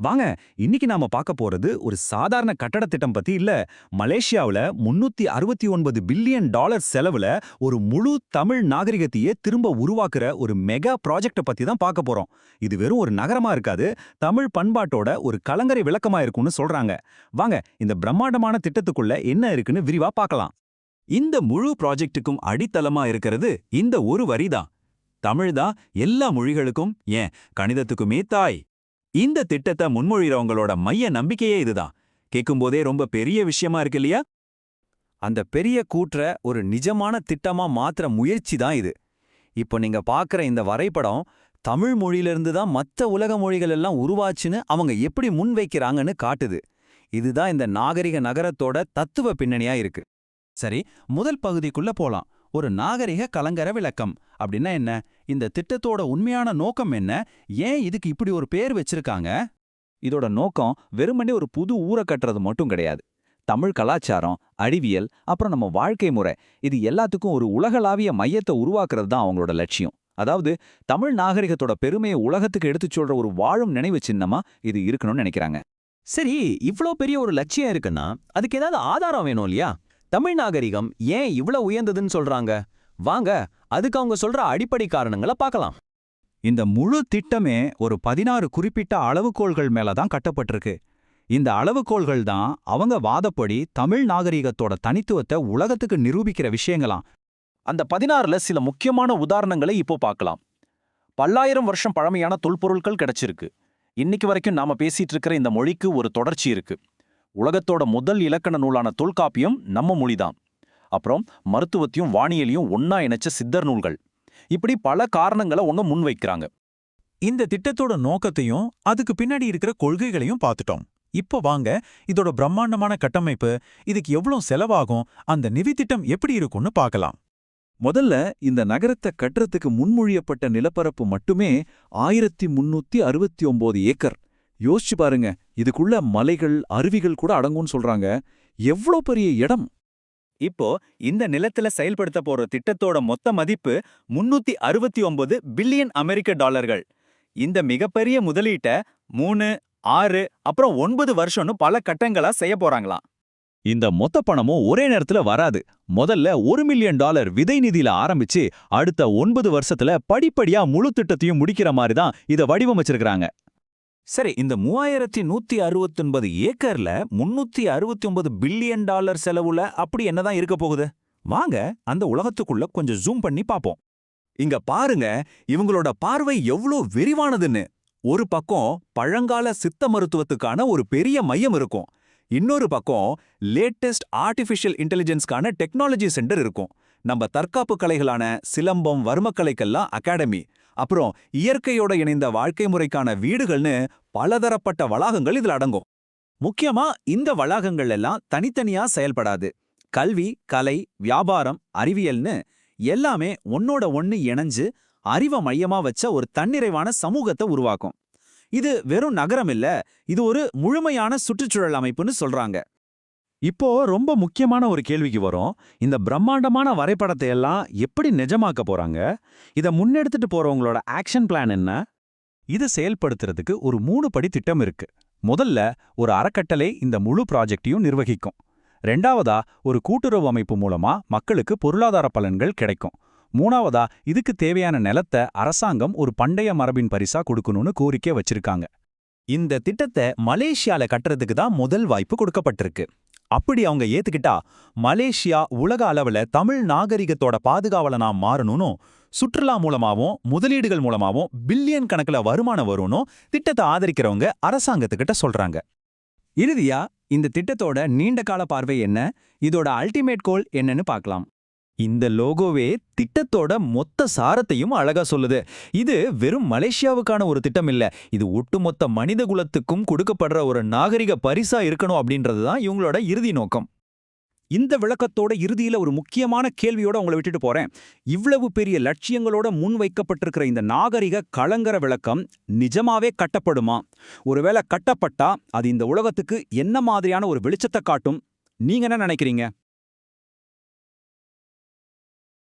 வாங்க, இன்னைக்கு நாம பார்க்க போறது ஒரு சாதாரண கட்டட திட்டம் பத்தி இல்ல. மலேசியாவுல 369 பில்லியன் டாலர் செலவுல ஒரு முழு தமிழ் நாகரிகத்தையே திரும்ப உருவாக்குற ஒரு மெகா ப்ராஜெக்ட பத்தி தான் பார்க்க போறோம். இது வெறும் ஒரு நகரமா இருக்காது, தமிழ் பண்பாட்டோட ஒரு கலங்கரை விளக்கமா இருக்கும்னு சொல்றாங்க. வாங்க, இந்த பிரம்மாண்டமான திட்டத்துக்குள்ள என்ன இருக்குன்னு விரிவா பார்க்கலாம். இந்த முழு ப்ராஜெக்ட்டுக்கும் அடித்தளமா இருக்கிறது இந்த ஒரு வரிதான். தமிழ்தான் எல்லா மொழிகளுக்கும், ஏன் கணிதத்துக்குமே தாய். இந்த திட்டத்தை முன்மொழிறவங்களோட மைய நம்பிக்கையே இதுதான். கேட்கும்போதே ரொம்ப பெரிய விஷயமா இருக்கு இல்லையா? அந்த பெரிய கூற்ற ஒரு நிஜமான திட்டமா மாத்திர முயற்சி தான் இது. இப்போ நீங்க பார்க்குற இந்த வரைபடம் தமிழ் மொழியிலிருந்து தான் மற்ற உலக மொழிகள் எல்லாம் உருவாச்சுன்னு அவங்க எப்படி முன்வைக்கிறாங்கன்னு காட்டுது. இதுதான் இந்த நாகரிக நகரத்தோட தத்துவ பின்னணியா இருக்கு. சரி, முதல் பகுதிக்குள்ள போலாம். ஒரு நாகரிக கலங்கர விளக்கம் அப்படின்னா என்ன? இந்த திட்டத்தோட உண்மையான நோக்கம் என்ன? ஏன் இதுக்கு இப்படி ஒரு பேர் வச்சிருக்காங்க? இதோட நோக்கம் வெறுமனே ஒரு புது ஊரை கட்டுறது மட்டும் கிடையாது. தமிழ் கலாச்சாரம், அறிவியல், அப்புறம் நம்ம வாழ்க்கை முறை, இது எல்லாத்துக்கும் ஒரு உலகளாவிய மையத்தை உருவாக்குறது தான் அவங்களோட லட்சியம். அதாவது தமிழ் நாகரிகத்தோட பெருமையை உலகத்துக்கு எடுத்துச் சொல்ற ஒரு வாழும் நினைவு சின்னமா இது இருக்கணும்னு நினைக்கிறாங்க. சரி, இவ்ளோ பெரிய ஒரு லட்சியம் இருக்குன்னா அதுக்கு ஏதாவது ஆதாரம் வேணும் இல்லையா? தமிழ் நாகரிகம் ஏன் இவ்வளவு உயர்ந்ததுன்னு சொல்றாங்க? வாங்க, அதுக்கு அவங்க சொல்ற அடிப்படை காரணங்களை பார்க்கலாம். இந்த முழு திட்டமே ஒரு 16 குறிப்பிட்ட அளவுகோல்கள் மேல தான் கட்டப்பட்டிருக்கு. இந்த அளவுகோல்கள் தான் அவங்க வாதப்படி தமிழ் நாகரிகத்தோட தனித்துவத்தை உலகத்துக்கு நிரூபிக்கிற விஷயங்களாம். அந்த 16ல சில முக்கியமான உதாரணங்களை இப்போ பார்க்கலாம். பல்லாயிரம் வருஷம் பழமையான தொல்பொருட்கள் கிடைச்சிருக்கு. இன்னைக்கு வரைக்கும் நாம பேசிட்டு இருக்கிற இந்த மொழிக்கு ஒரு தொடர்ச்சி இருக்கு. உலகத்தோட முதல் இலக்கண நூலான தொல்காப்பியம் நம்ம மொழிதான். அப்புறம் மருத்துவத்தையும் வானியலையும் ஒன்னா இணைச்ச சித்தர் நூல்கள். இப்படி பல காரணங்களை அவங்க முன்வைக்கிறாங்க. இந்த திட்டத்தோட நோக்கத்தையும் அதுக்கு பின்னாடி இருக்கிற கொள்கைகளையும் பார்த்துட்டோம். இப்போ வாங்க, இதோட பிரம்மாண்டமான கட்டமைப்பு, இதுக்கு எவ்வளவு செலவாகும், அந்த நிதி திட்டம் எப்படி இருக்கும்னு பார்க்கலாம். முதல்ல இந்த நகரத்தை கட்டுறதுக்கு முன்மொழியப்பட்ட நிலப்பரப்பு மட்டுமே 1369 ஏக்கர். யோசிச்சு பாருங்க, இதுக்குள்ள மலைகள், அருவிகள் கூட அடங்கும்னு சொல்றாங்க. எவ்வளோ பெரிய இடம்! இப்போ இந்த நிலத்துல செயல்படுத்த போற திட்டத்தோட மொத்த மதிப்பு 369 பில்லியன் அமெரிக்க டாலர்கள். இந்த மிகப்பெரிய முதலீட்ட 3, 6 அப்புறம் 9 வருஷம்னு பல கட்டங்களா செய்ய போறாங்களாம். இந்த மொத்த பணமும் ஒரே நேரத்துல வராது. முதல்ல $1 மில்லியன் விதை நிதியில ஆரம்பிச்சு அடுத்த 9 வருஷத்துல படிப்படியா முழு திட்டத்தையும் முடிக்கிற மாதிரி தான் இதை வடிவமைச்சிருக்கிறாங்க. சரி, இந்த 3169 ஏக்கர்ல 369 பில்லியன் டாலர் செலவுல அப்படி என்னதான் இருக்க போகுது? வாங்க, அந்த உலகத்துக்குள்ள கொஞ்சம் ஜூம் பண்ணி பாப்போம். இங்க பாருங்க, இவங்களோட பார்வை எவ்வளோ விரிவானதுன்னு. ஒரு பக்கம் பழங்கால சித்த மருத்துவத்துக்கான ஒரு பெரிய மையம் இருக்கும். இன்னொரு பக்கம் லேட்டஸ்ட் ஆர்டிஃபிஷியல் இன்டெலிஜென்ஸ்க்கான டெக்னாலஜி சென்டர் இருக்கும். நம்ம தற்காப்பு கலைகளான சிலம்பம், வர்மக்கலைக்கெல்லாம் அகாடமி, அப்புறம் இயற்கையோட இணைந்த வாழ்க்கை முறைக்கான வீடுகள்னு பலதரப்பட்ட வளாகங்கள் இதுல அடங்கும். முக்கியமா இந்த வளாகங்கள் எல்லாம் தனித்தனியா செயல்படாது. கல்வி, கலை, வியாபாரம், அறிவியல்னு எல்லாமே ஒன்னோட ஒன்னு இணைஞ்சு அறிவை மையமா வச்ச ஒரு தன்னிறைவான சமூகத்தை உருவாக்கும். இது வெறும் நகரம் இல்ல, இது ஒரு முழுமையான சுற்றுச்சூழல் அமைப்புன்னு சொல்றாங்க. இப்போ ரொம்ப முக்கியமான ஒரு கேள்விக்கு வரும். இந்த பிரம்மாண்டமான வரைபடத்தை எல்லாம் எப்படி நிஜமாக்க போறாங்க? இதை முன்னெடுத்துட்டு போறவங்களோட ஆக்ஷன் பிளான் என்ன? இதை செயல்படுத்துறதுக்கு ஒரு 3 படி திட்டம் இருக்கு. முதல்ல, ஒரு அறக்கட்டளை இந்த முழு ப்ராஜெக்டையும் நிர்வகிக்கும். ரெண்டாவதா, ஒரு கூட்டுறவு அமைப்பு மூலமா மக்களுக்கு பொருளாதார பலன்கள் கிடைக்கும். மூணாவதா, இதுக்கு தேவையான நிலத்தை அரசாங்கம் ஒரு பண்டைய மரபின் பரிசா கொடுக்கணும்னு கோரிக்கை வச்சிருக்காங்க. இந்த திட்டத்தை மலேசியால கட்டுறதுக்கு தான் முதல் வாய்ப்பு கொடுக்கப்பட்டிருக்கு. அப்படி அவங்க ஏத்துக்கிட்டா மலேசியா உலக அளவுல தமிழ் நாகரிகத்தோட பாதுகாவலனா மாறணும்னு, சுற்றுலா மூலமாவும் முதலீடுகள் மூலமாவும் பில்லியன் கணக்குல வருமானம் வரும்னு திட்டத்தை ஆதரிக்கிறவங்க அரசாங்கத்துக்கிட்ட சொல்றாங்க. இறுதியா, இந்த திட்டத்தோட நீண்ட கால பார்வை என்ன, இதோட அல்டிமேட் கோல் என்னன்னு பார்க்கலாம். இந்த லோகோவே திட்டத்தோட மொத்த சாரத்தையும் அழகா சொல்லுது. இது வெறும் மலேசியாவுக்கான ஒரு திட்டம் இல்ல, இது ஒட்டுமொத்த மனித குலத்துக்கும் கொடுக்கப்படுற ஒரு நாகரிக பரிசா இருக்கணும் அப்படின்றதுதான் இவங்களோட இறுதி நோக்கம். இந்த விளக்கத்தோட இறுதியில ஒரு முக்கியமான கேள்வியோட உங்களை விட்டுட்டு போறேன். இவ்வளவு பெரிய லட்சியங்களோட முன் வைக்கப்பட்டிருக்கிற இந்த நாகரிக கலங்கர விளக்கம் நிஜமாவே கட்டப்படுமா? ஒருவேளை கட்டப்பட்டா அது இந்த உலகத்துக்கு என்ன மாதிரியான ஒரு வெளிச்சத்தை காட்டும்? நீங்க என்ன நினைக்கிறீங்க?